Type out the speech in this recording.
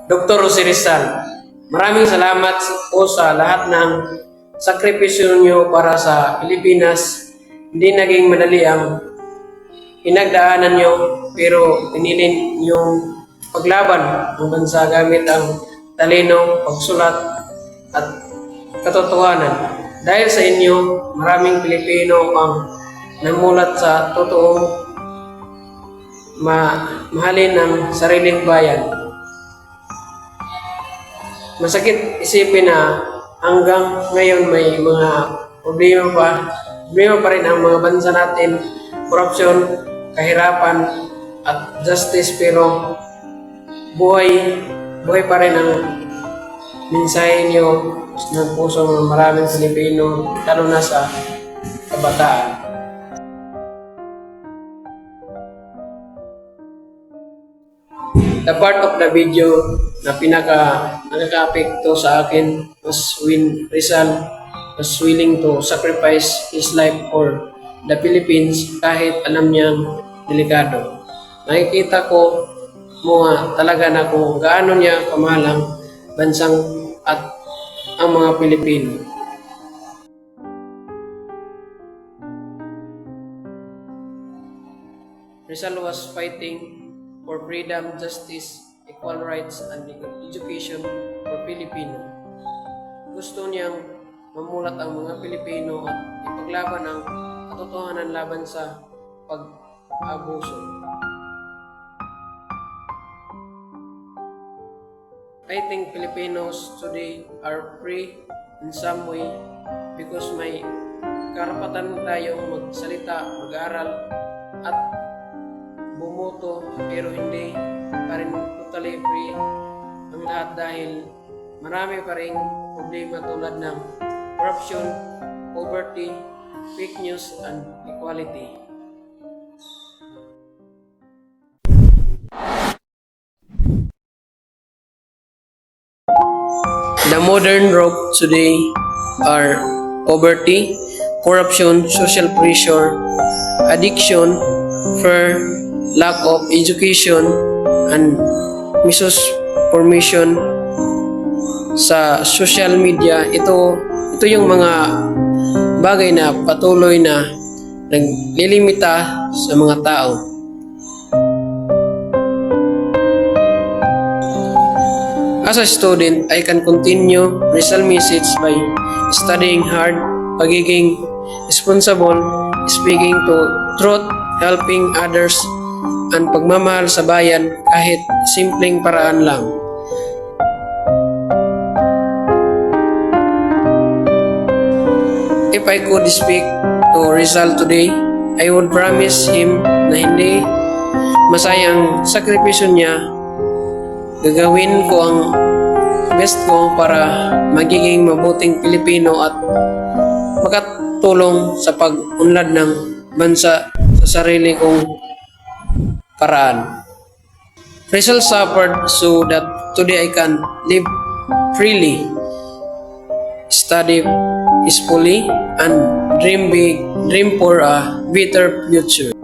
Dr. Jose Rizal, maraming salamat po sa lahat ng sakripisyo niyo para sa Pilipinas. Hindi naging madali ang pinagdaanan niyo, pero pinili niyong paglaban ng bansa gamit ang talino, pagsulat at katotohanan. Dahil sa inyo, maraming Pilipino ang namulat sa totoong mahalin ng sariling bayan. Masakit isipin na hanggang ngayon may mga problema pa rin ang mga bansa natin, korupsyon, kahirapan at justice, pero buhay pa rin ang mensahe niyo ng puso ng maraming Pilipino, lalo na sa kabataan. The part of the video na nakaka-apekto sa akin was when Rizal was willing to sacrifice his life for the Philippines kahit alam niyang delikado. Nakikita ko talaga na kung gaano niya kamahal ang bansang at ang mga Pilipino. Rizal was fighting for freedom, justice, equal rights, and education for Filipino. Gusto niyang mamulat ang mga Pilipino at ipaglaban ang katotohanan laban sa pag-abuso. I think Filipinos today are free in some way because may karapatan tayong magsalita, mag-aral, at bumoto, pero hindi pa rin totally free ang lahat dahil marami pa rin problema tulad ng corruption, poverty, fake news, and equality. The modern rock today are poverty, corruption, social pressure, addiction, fear, lack of education, and misinformation sa social media. Ito yung mga bagay na patuloy na naglilimita sa mga tao. As a student, I can continue Rizal message by studying hard, pagiging responsible, speaking to truth, helping others, and pagmamahal sa bayan kahit simpleng paraan lang. If I could speak to Rizal today, I would promise him na hindi masayang sakripisyo niya. Gagawin ko ang best ko para magiging mabuting Pilipino at makatulong sa pag-unlad ng bansa sa sarili kong paraan. Rizal suffered so that today I can live freely, study peacefully, and dream big, dream for a better future.